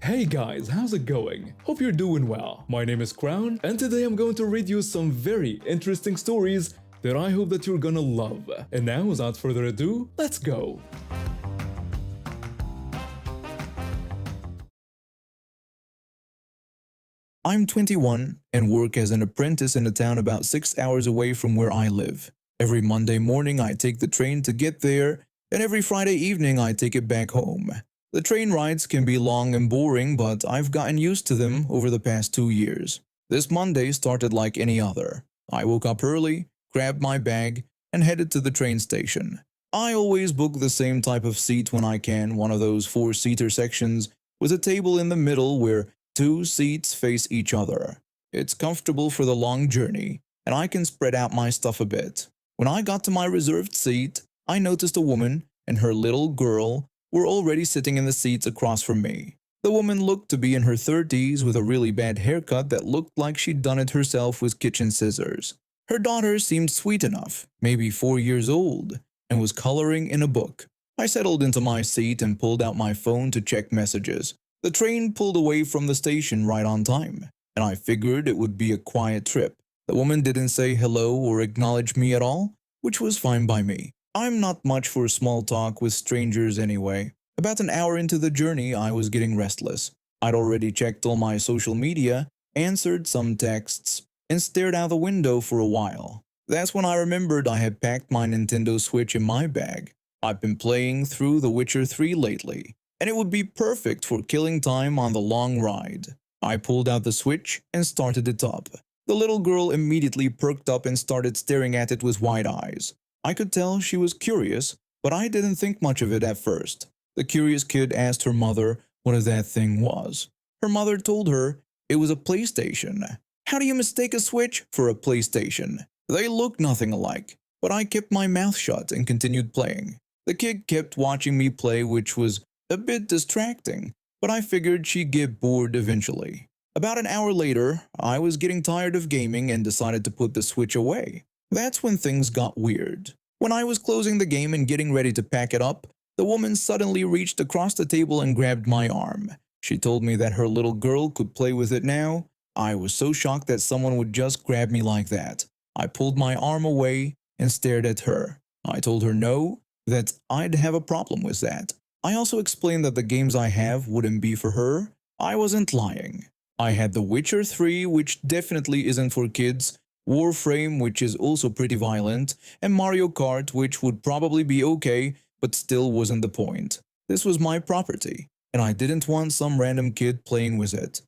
Hey guys, how's it going? Hope you're doing well. My name is Crown, and today I'm going to read you some very interesting stories that I hope that you're gonna love. And now, without further ado, let's go! I'm 21 and work as an apprentice in a town about 6 hours away from where I live. Every Monday morning I take the train to get there, and every Friday evening I take it back home. The train rides can be long and boring, but I've gotten used to them over the past 2 years. This Monday started like any other. I woke up early, grabbed my bag, and headed to the train station. I always book the same type of seat when I can, one of those four-seater sections with a table in the middle where two seats face each other. It's comfortable for the long journey, and I can spread out my stuff a bit. When I got to my reserved seat, I noticed a woman and her little girl were already sitting in the seats across from me. The woman looked to be in her 30s with a really bad haircut that looked like she'd done it herself with kitchen scissors. Her daughter seemed sweet enough, maybe 4 years old, and was coloring in a book. I settled into my seat and pulled out my phone to check messages. The train pulled away from the station right on time, and I figured it would be a quiet trip. The woman didn't say hello or acknowledge me at all, which was fine by me. I'm not much for small talk with strangers anyway. About an hour into the journey, I was getting restless. I'd already checked all my social media, answered some texts, and stared out the window for a while. That's when I remembered I had packed my Nintendo Switch in my bag. I've been playing through The Witcher 3 lately, and it would be perfect for killing time on the long ride. I pulled out the Switch and started it up. The little girl immediately perked up and started staring at it with wide eyes. I could tell she was curious, but I didn't think much of it at first. The curious kid asked her mother what that thing was. Her mother told her it was a PlayStation. How do you mistake a Switch for a PlayStation? They look nothing alike, but I kept my mouth shut and continued playing. The kid kept watching me play, which was a bit distracting, but I figured she'd get bored eventually. About an hour later, I was getting tired of gaming and decided to put the Switch away. That's when things got weird. When I was closing the game and getting ready to pack it up, the woman suddenly reached across the table and grabbed my arm. She told me that her little girl could play with it now. I was so shocked that someone would just grab me like that. I pulled my arm away and stared at her. I told her no, that I'd have a problem with that. I also explained that the games I have wouldn't be for her. I wasn't lying. I had The Witcher 3, which definitely isn't for kids, Warframe, which is also pretty violent, and Mario Kart, which would probably be okay, but still wasn't the point. This was my property, and I didn't want some random kid playing with it.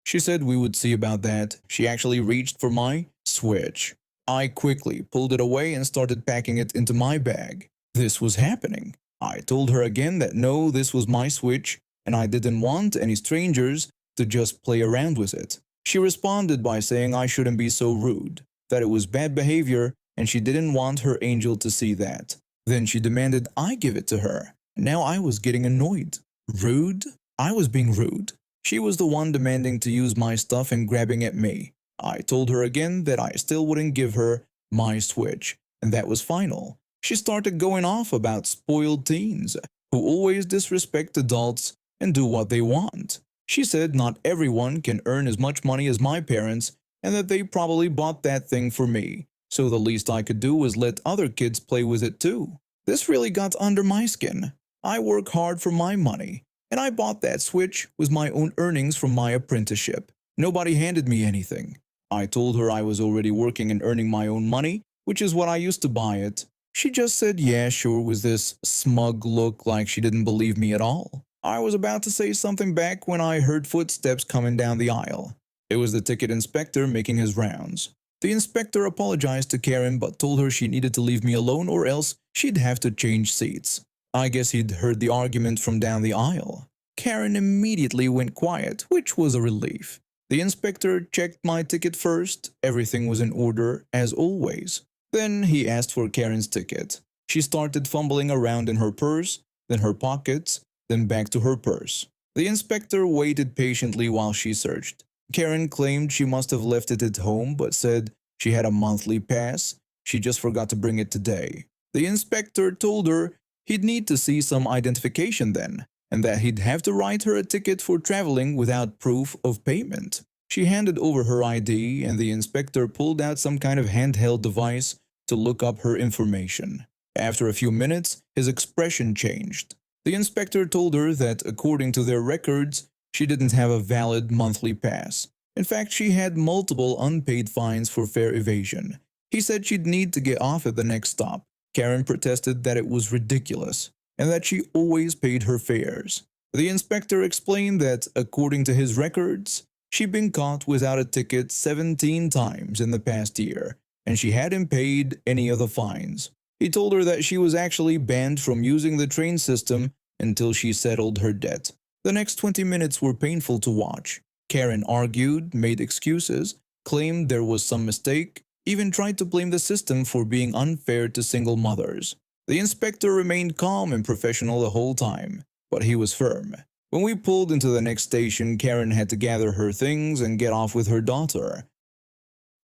She said we would see about that. She actually reached for my Switch. I quickly pulled it away and started packing it into my bag. This was happening. I told her again that no, this was my Switch, and I didn't want any strangers to just play around with it. She responded by saying I shouldn't be so rude, that it was bad behavior, and she didn't want her angel to see that. Then she demanded I give it to her. Now I was getting annoyed. Rude? I was being rude. She was the one demanding to use my stuff and grabbing at me. I told her again that I still wouldn't give her my Switch, and that was final. She started going off about spoiled teens who always disrespect adults and do what they want. She said not everyone can earn as much money as my parents and that they probably bought that thing for me, so the least I could do was let other kids play with it too. This really got under my skin. I work hard for my money, and I bought that Switch with my own earnings from my apprenticeship. Nobody handed me anything. I told her I was already working and earning my own money, which is what I used to buy it. She just said yeah, sure, with this smug look like she didn't believe me at all. I was about to say something back when I heard footsteps coming down the aisle. It was the ticket inspector making his rounds. The inspector apologized to Karen but told her she needed to leave me alone or else she'd have to change seats. I guess he'd heard the argument from down the aisle. Karen immediately went quiet, which was a relief. The inspector checked my ticket first. Everything was in order, as always. Then he asked for Karen's ticket. She started fumbling around in her purse, then her pockets, then back to her purse. The inspector waited patiently while she searched. Karen claimed she must have left it at home but said she had a monthly pass. She just forgot to bring it today. The inspector told her he'd need to see some identification then. and that he'd have to write her a ticket for traveling without proof of payment. She handed over her ID, and the inspector pulled out some kind of handheld device to look up her information. After a few minutes, his expression changed. The inspector told her that, according to their records, she didn't have a valid monthly pass. In fact, she had multiple unpaid fines for fare evasion. He said she'd need to get off at the next stop. Karen protested that it was ridiculous and that she always paid her fares. The inspector explained that, according to his records, she'd been caught without a ticket 17 times in the past year, and she hadn't paid any of the fines. He told her that she was actually banned from using the train system until she settled her debt. The next 20 minutes were painful to watch. Karen argued, made excuses, claimed there was some mistake, even tried to blame the system for being unfair to single mothers. The inspector remained calm and professional the whole time, but he was firm. When we pulled into the next station, Karen had to gather her things and get off with her daughter.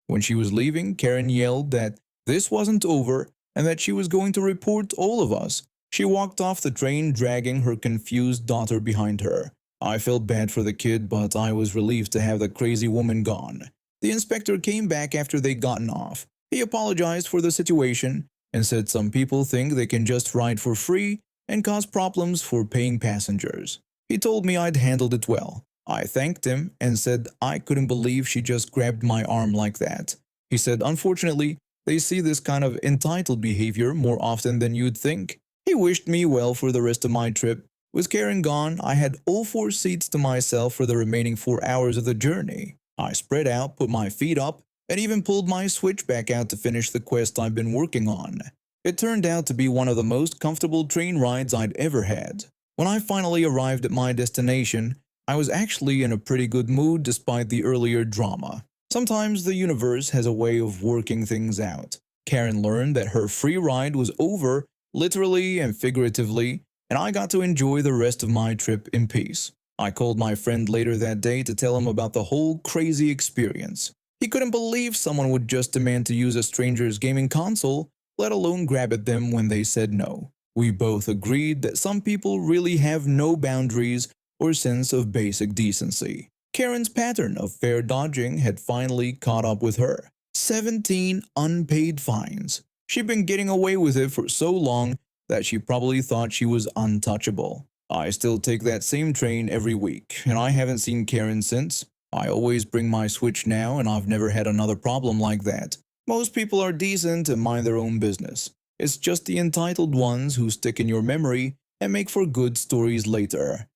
When she was leaving, Karen yelled that this wasn't over and that she was going to report all of us. She walked off the train dragging her confused daughter behind her. I felt bad for the kid, but I was relieved to have the crazy woman gone. The inspector came back after they'd gotten off. He apologized for the situation and said some people think they can just ride for free and cause problems for paying passengers. He told me I'd handled it well. I thanked him and said I couldn't believe she just grabbed my arm like that. He said, unfortunately, they see this kind of entitled behavior more often than you'd think. He wished me well for the rest of my trip. With Karen gone, I had all 4 seats to myself for the remaining 4 hours of the journey. I spread out, put my feet up, and even pulled my Switch back out to finish the quest I've been working on. It turned out to be one of the most comfortable train rides I'd ever had. When I finally arrived at my destination, I was actually in a pretty good mood despite the earlier drama. Sometimes the universe has a way of working things out. Karen learned that her free ride was over, literally and figuratively, and I got to enjoy the rest of my trip in peace. I called my friend later that day to tell him about the whole crazy experience. He couldn't believe someone would just demand to use a stranger's gaming console, let alone grab at them when they said no. We both agreed that some people really have no boundaries or sense of basic decency. Karen's pattern of fare dodging had finally caught up with her. 17 unpaid fines. She'd been getting away with it for so long that she probably thought she was untouchable. I still take that same train every week, and I haven't seen Karen since. I always bring my Switch now, and I've never had another problem like that. Most people are decent and mind their own business. It's just the entitled ones who stick in your memory and make for good stories later.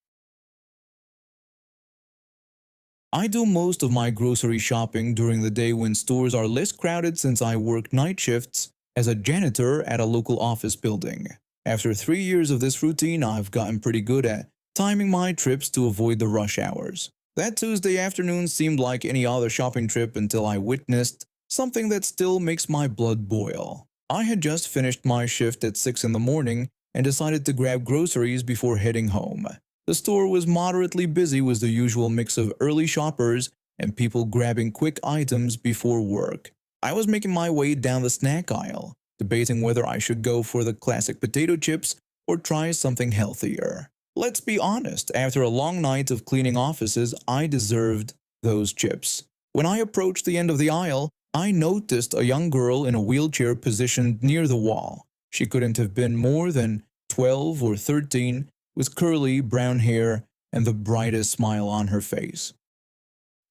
I do most of my grocery shopping during the day when stores are less crowded since I work night shifts as a janitor at a local office building. After 3 years of this routine, I've gotten pretty good at timing my trips to avoid the rush hours. That Tuesday afternoon seemed like any other shopping trip until I witnessed something that still makes my blood boil. I had just finished my shift at 6 in the morning and decided to grab groceries before heading home. The store was moderately busy with the usual mix of early shoppers and people grabbing quick items before work. I was making my way down the snack aisle, debating whether I should go for the classic potato chips or try something healthier. Let's be honest, after a long night of cleaning offices, I deserved those chips. When I approached the end of the aisle, I noticed a young girl in a wheelchair positioned near the wall. She couldn't have been more than 12 or 13, with curly brown hair and the brightest smile on her face.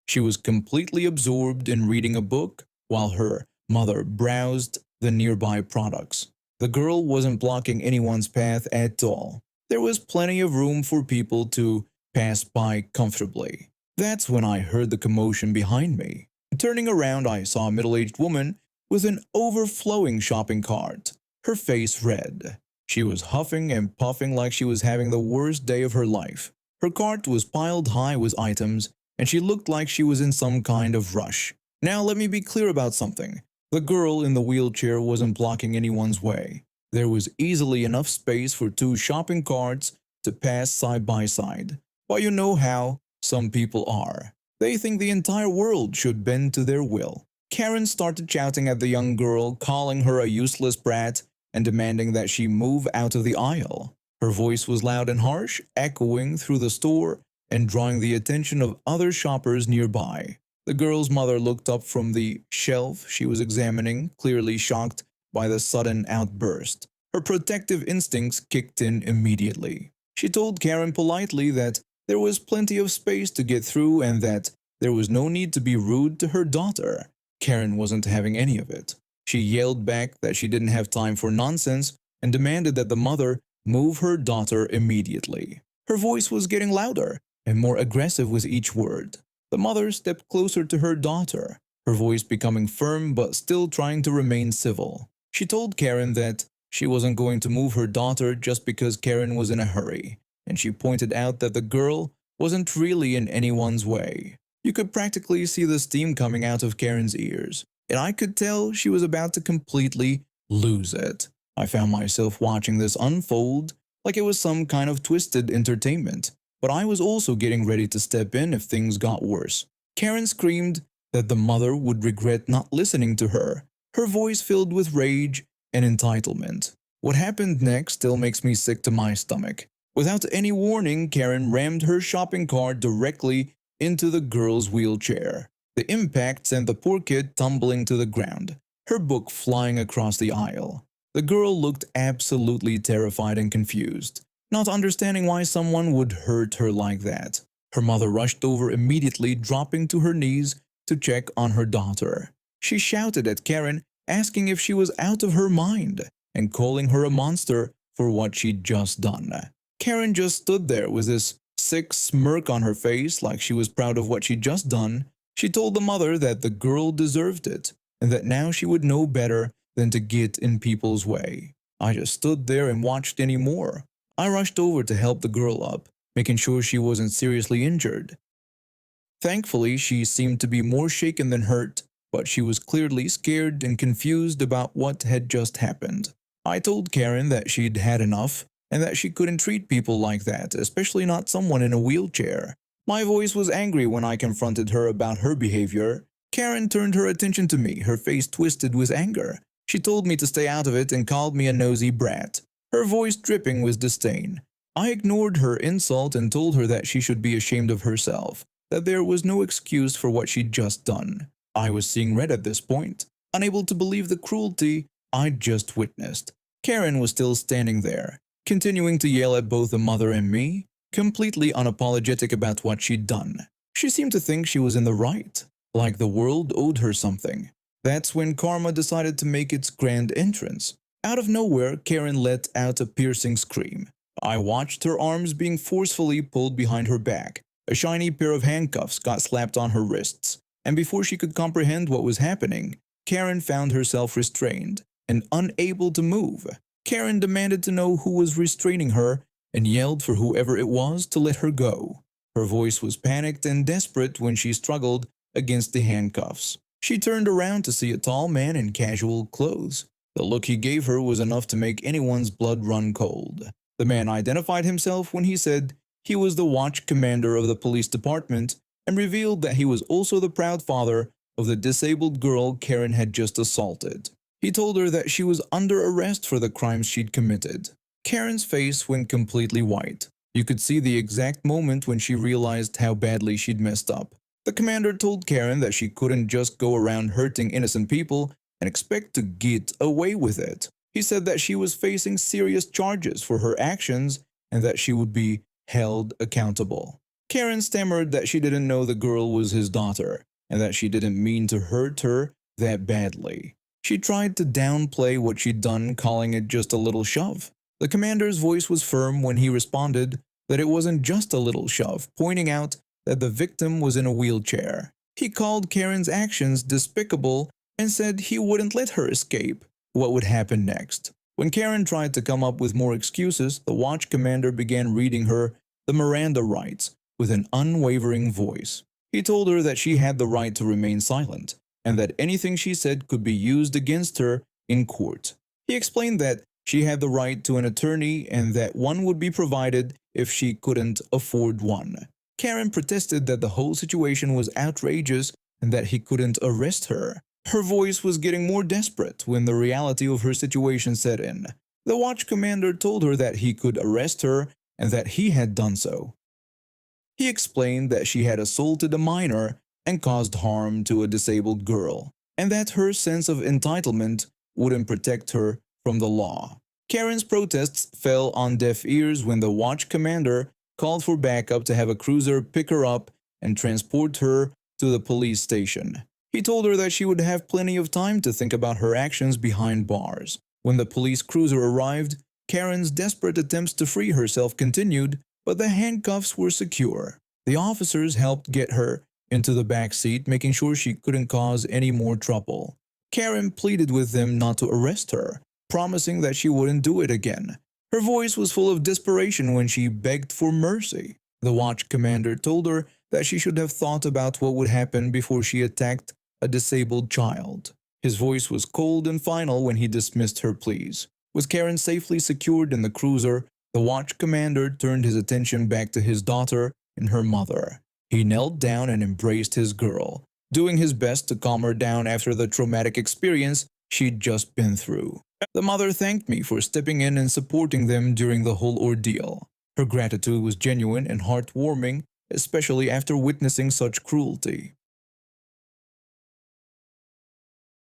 She was completely absorbed in reading a book while her mother browsed the nearby products. The girl wasn't blocking anyone's path at all. There was plenty of room for people to pass by comfortably. That's when I heard the commotion behind me. Turning around, I saw a middle-aged woman with an overflowing shopping cart, her face red. She was huffing and puffing like she was having the worst day of her life. Her cart was piled high with items, and she looked like she was in some kind of rush. Now let me be clear about something. The girl in the wheelchair wasn't blocking anyone's way. There was easily enough space for 2 shopping carts to pass side by side. But you know how some people are. They think the entire world should bend to their will. Karen started shouting at the young girl, calling her a useless brat and demanding that she move out of the aisle. Her voice was loud and harsh, echoing through the store and drawing the attention of other shoppers nearby. The girl's mother looked up from the shelf she was examining, clearly shocked by the sudden outburst. Her protective instincts kicked in immediately. She told Karen politely that there was plenty of space to get through and that there was no need to be rude to her daughter. Karen wasn't having any of it. She yelled back that she didn't have time for nonsense and demanded that the mother move her daughter immediately. Her voice was getting louder and more aggressive with each word. The mother stepped closer to her daughter, her voice becoming firm but still trying to remain civil. She told Karen that she wasn't going to move her daughter just because Karen was in a hurry, and she pointed out that the girl wasn't really in anyone's way. You could practically see the steam coming out of Karen's ears, and I could tell she was about to completely lose it. I found myself watching this unfold like it was some kind of twisted entertainment, but I was also getting ready to step in if things got worse. Karen screamed that the mother would regret not listening to her, her voice filled with rage and entitlement. What happened next still makes me sick to my stomach. Without any warning, Karen rammed her shopping cart directly into the girl's wheelchair. The impact sent the poor kid tumbling to the ground, her book flying across the aisle. The girl looked absolutely terrified and confused, not understanding why someone would hurt her like that. Her mother rushed over immediately, dropping to her knees to check on her daughter. She shouted at Karen, asking if she was out of her mind, and calling her a monster for what she'd just done. Karen just stood there with this sick smirk on her face like she was proud of what she'd just done. She told the mother that the girl deserved it, and that now she would know better than to get in people's way. I just stood there and watched anymore. I rushed over to help the girl up, making sure she wasn't seriously injured. Thankfully, she seemed to be more shaken than hurt, but she was clearly scared and confused about what had just happened. I told Karen that she'd had enough and that she couldn't treat people like that, especially not someone in a wheelchair. My voice was angry when I confronted her about her behavior. Karen turned her attention to me, her face twisted with anger. She told me to stay out of it and called me a nosy brat, her voice dripping with disdain. I ignored her insult and told her that she should be ashamed of herself, that there was no excuse for what she'd just done. I was seeing red at this point, unable to believe the cruelty I'd just witnessed. Karen was still standing there, continuing to yell at both the mother and me, completely unapologetic about what she'd done. She seemed to think she was in the right, like the world owed her something. That's when karma decided to make its grand entrance. Out of nowhere, Karen let out a piercing scream. I watched her arms being forcefully pulled behind her back. A shiny pair of handcuffs got slapped on her wrists, and before she could comprehend what was happening, Karen found herself restrained and unable to move. Karen demanded to know who was restraining her and yelled for whoever it was to let her go. Her voice was panicked and desperate when she struggled against the handcuffs. She turned around to see a tall man in casual clothes. The look he gave her was enough to make anyone's blood run cold. The man identified himself when he said he was the watch commander of the police department and revealed that he was also the proud father of the disabled girl Karen had just assaulted. He told her that she was under arrest for the crimes she'd committed. Karen's face went completely white. You could see the exact moment when she realized how badly she'd messed up. The commander told Karen that she couldn't just go around hurting innocent people and expect to get away with it. He said that she was facing serious charges for her actions and that she would be held accountable. Karen stammered that she didn't know the girl was his daughter and that she didn't mean to hurt her that badly. She tried to downplay what she'd done, calling it just a little shove. The commander's voice was firm when he responded that it wasn't just a little shove, pointing out that the victim was in a wheelchair. He called Karen's actions despicable and said he wouldn't let her escape. What would happen next? When Karen tried to come up with more excuses, the watch commander began reading her the Miranda rights with an unwavering voice. He told her that she had the right to remain silent and that anything she said could be used against her in court. He explained that she had the right to an attorney and that one would be provided if she couldn't afford one. Karen protested that the whole situation was outrageous and that he couldn't arrest her. Her voice was getting more desperate when the reality of her situation set in. The watch commander told her that he could arrest her and that he had done so. He explained that she had assaulted a minor and caused harm to a disabled girl, and that her sense of entitlement wouldn't protect her from the law. Karen's protests fell on deaf ears when the watch commander called for backup to have a cruiser pick her up and transport her to the police station. He told her that she would have plenty of time to think about her actions behind bars. When the police cruiser arrived, Karen's desperate attempts to free herself continued, but the handcuffs were secure. The officers helped get her into the back seat, making sure she couldn't cause any more trouble. Karen pleaded with them not to arrest her, promising that she wouldn't do it again. Her voice was full of desperation when she begged for mercy. The watch commander told her that she should have thought about what would happen before she attacked a disabled child. His voice was cold and final when he dismissed her pleas. With Karen safely secured in the cruiser, the watch commander turned his attention back to his daughter and her mother. He knelt down and embraced his girl, doing his best to calm her down after the traumatic experience she'd just been through. The mother thanked me for stepping in and supporting them during the whole ordeal. Her gratitude was genuine and heartwarming, especially after witnessing such cruelty.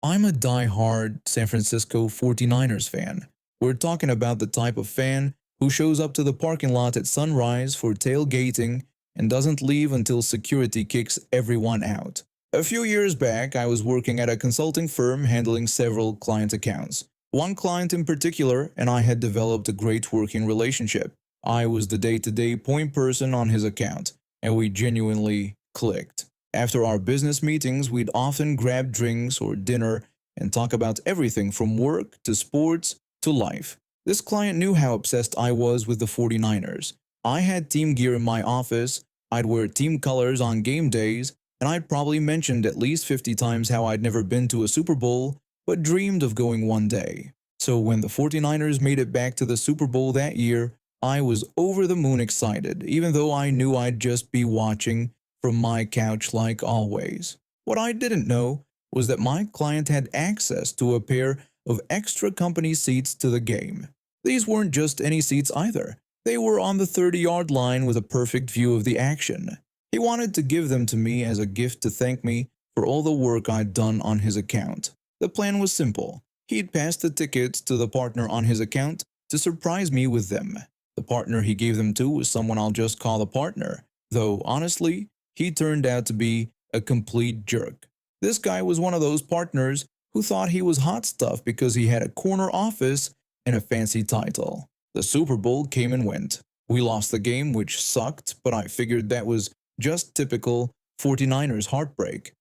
I'm a die-hard San Francisco 49ers fan. We're talking about the type of fan who shows up to the parking lot at sunrise for tailgating and doesn't leave until security kicks everyone out. A few years back, I was working at a consulting firm handling several client accounts. One client in particular and I had developed a great working relationship. I was the day-to-day point person on his account, and we genuinely clicked. After our business meetings, we'd often grab drinks or dinner and talk about everything from work to sports to life. This client knew how obsessed I was with the 49ers. I had team gear in my office, I'd wear team colors on game days, and I'd probably mentioned at least 50 times how I'd never been to a Super Bowl, but dreamed of going one day. So when the 49ers made it back to the Super Bowl that year, I was over the moon excited, even though I knew I'd just be watching from my couch like always. What I didn't know was that my client had access to a pair of extra company seats to the game. These weren't just any seats either. They were on the 30-yard line with a perfect view of the action. He wanted to give them to me as a gift to thank me for all the work I'd done on his account. The plan was simple. He'd pass the tickets to the partner on his account to surprise me with them. The partner he gave them to was someone I'll just call the partner, though honestly, he turned out to be a complete jerk. This guy was one of those partners who thought he was hot stuff because he had a corner office and a fancy title. The Super Bowl came and went. We lost the game, which sucked, but I figured that was just typical 49ers heartbreak.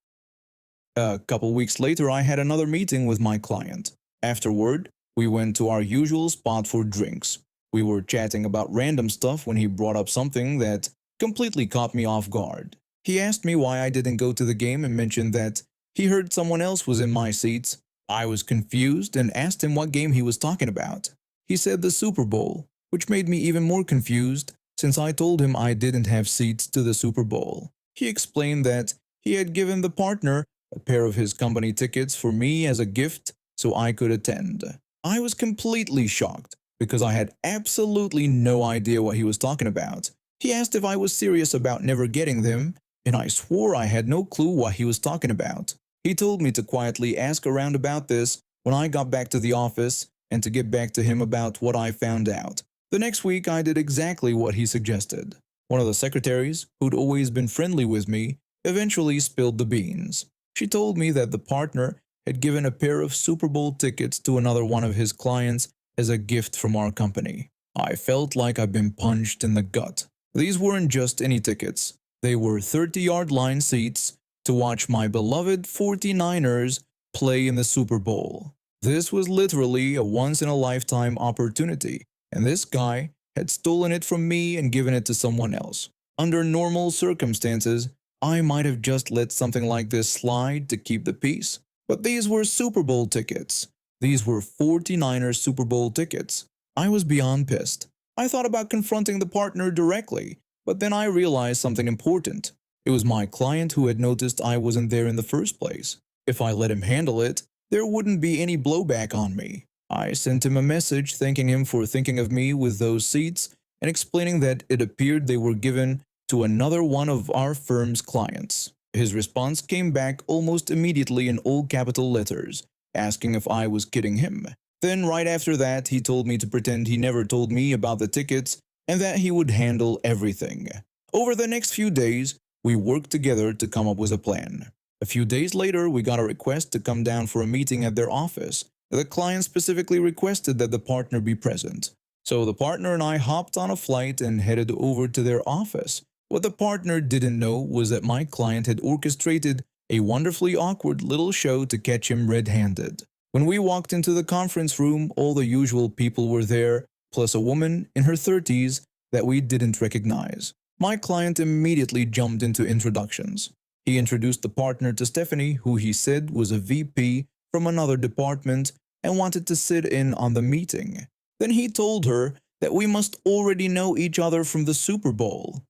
A couple weeks later, I had another meeting with my client. Afterward, we went to our usual spot for drinks. We were chatting about random stuff when he brought up something that completely caught me off guard. He asked me why I didn't go to the game and mentioned that he heard someone else was in my seats. I was confused and asked him what game he was talking about. He said the Super Bowl, which made me even more confused since I told him I didn't have seats to the Super Bowl. He explained that he had given the partner a pair of his company tickets for me as a gift so I could attend. I was completely shocked because I had absolutely no idea what he was talking about. He asked if I was serious about never getting them, and I swore I had no clue what he was talking about. He told me to quietly ask around about this when I got back to the office and to get back to him about what I found out. The next week, I did exactly what he suggested. One of the secretaries, who'd always been friendly with me, eventually spilled the beans. She told me that the partner had given a pair of Super Bowl tickets to another one of his clients as a gift from our company. I felt like I'd been punched in the gut. These weren't just any tickets. They were 30-yard line seats to watch my beloved 49ers play in the Super Bowl. This was literally a once-in-a-lifetime opportunity, and this guy had stolen it from me and given it to someone else. Under normal circumstances, I might have just let something like this slide to keep the peace. But these were Super Bowl tickets. These were 49ers Super Bowl tickets. I was beyond pissed. I thought about confronting the partner directly, but then I realized something important. It was my client who had noticed I wasn't there in the first place. If I let him handle it, there wouldn't be any blowback on me. I sent him a message thanking him for thinking of me with those seats and explaining that it appeared they were given to another one of our firm's clients. His response came back almost immediately in all capital letters, asking if I was kidding him. Then right after that, he told me to pretend he never told me about the tickets and that he would handle everything. Over the next few days, we worked together to come up with a plan. A few days later, we got a request to come down for a meeting at their office. The client specifically requested that the partner be present. So the partner and I hopped on a flight and headed over to their office. What the partner didn't know was that my client had orchestrated a wonderfully awkward little show to catch him red-handed. When we walked into the conference room, all the usual people were there, plus a woman in her 30s that we didn't recognize. My client immediately jumped into introductions. He introduced the partner to Stephanie, who he said was a VP from another department and wanted to sit in on the meeting. Then he told her that we must already know each other from the Super Bowl.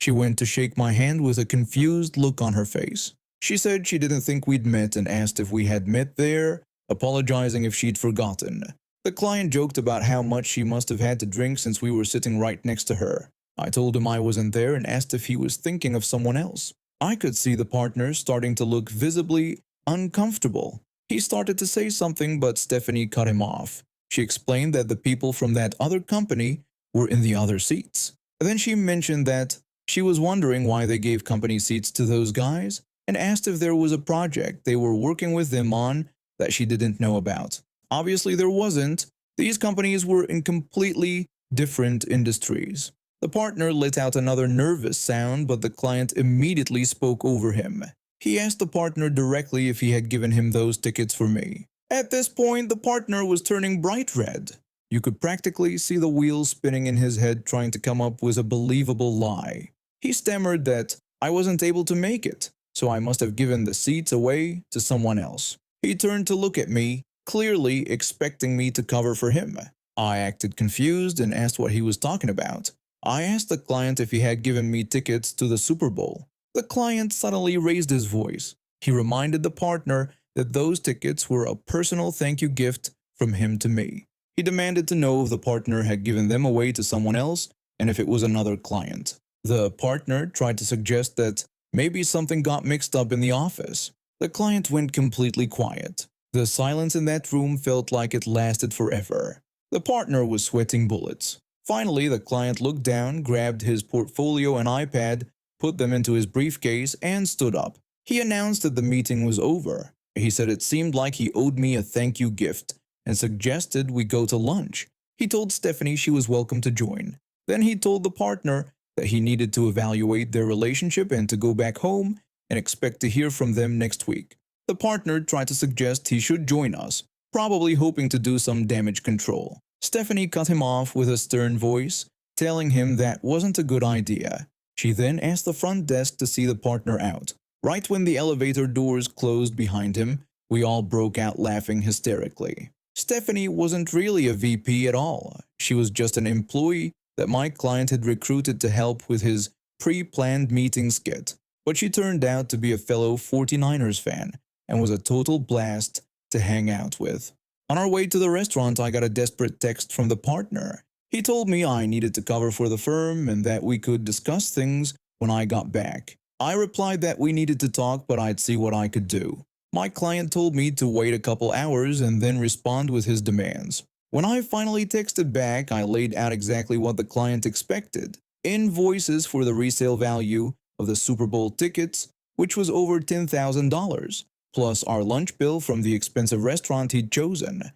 She went to shake my hand with a confused look on her face. She said she didn't think we'd met and asked if we had met there, apologizing if she'd forgotten. The client joked about how much she must have had to drink since we were sitting right next to her. I told him I wasn't there and asked if he was thinking of someone else. I could see the partner starting to look visibly uncomfortable. He started to say something, but Stephanie cut him off. She explained that the people from that other company were in the other seats. Then she mentioned that she was wondering why they gave company seats to those guys and asked if there was a project they were working with them on that she didn't know about. Obviously there wasn't. These companies were in completely different industries. The partner let out another nervous sound, but the client immediately spoke over him. He asked the partner directly if he had given him those tickets for me. At this point, the partner was turning bright red. You could practically see the wheels spinning in his head trying to come up with a believable lie. He stammered that I wasn't able to make it, so I must have given the seats away to someone else. He turned to look at me, clearly expecting me to cover for him. I acted confused and asked what he was talking about. I asked the client if he had given me tickets to the Super Bowl. The client suddenly raised his voice. He reminded the partner that those tickets were a personal thank you gift from him to me. He demanded to know if the partner had given them away to someone else and if it was another client. The partner tried to suggest that maybe something got mixed up in the office. The client went completely quiet. The silence in that room felt like it lasted forever. The partner was sweating bullets. Finally, the client looked down, grabbed his portfolio and iPad, put them into his briefcase, and stood up. He announced that the meeting was over. He said it seemed like he owed me a thank you gift and suggested we go to lunch. He told Stephanie she was welcome to join. Then he told the partner that he needed to evaluate their relationship and to go back home and expect to hear from them next week. The partner tried to suggest he should join us, probably hoping to do some damage control. Stephanie cut him off with a stern voice, telling him that wasn't a good idea. She then asked the front desk to see the partner out. Right when the elevator doors closed behind him, we all broke out laughing hysterically. Stephanie wasn't really a VP at all. She was just an employee that my client had recruited to help with his pre-planned meeting skit. But she turned out to be a fellow 49ers fan and was a total blast to hang out with. On our way to the restaurant, I got a desperate text from the partner. He told me I needed to cover for the firm and that we could discuss things when I got back. I replied that we needed to talk, but I'd see what I could do. My client told me to wait a couple hours and then respond with his demands. When I finally texted back, I laid out exactly what the client expected. Invoices for the resale value of the Super Bowl tickets, which was over $10,000. Plus our lunch bill from the expensive restaurant he'd chosen.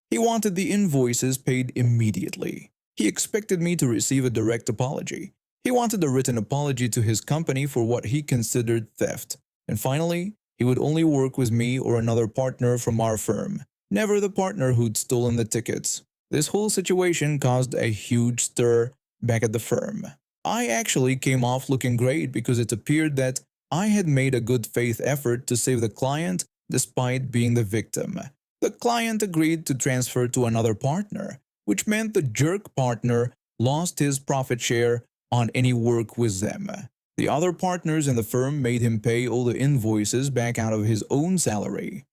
He wanted the invoices paid immediately. He expected me to receive a direct apology. He wanted a written apology to his company for what he considered theft. And finally, he would only work with me or another partner from our firm, never the partner who'd stolen the tickets. This whole situation caused a huge stir back at the firm. I actually came off looking great because it appeared that I had made a good faith effort to save the client despite being the victim. The client agreed to transfer to another partner, which meant the jerk partner lost his profit share on any work with them. The other partners in the firm made him pay all the invoices back out of his own salary.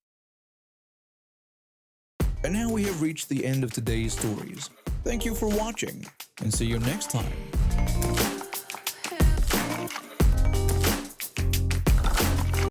And now we have reached the end of today's stories. Thank you for watching, and see you next time.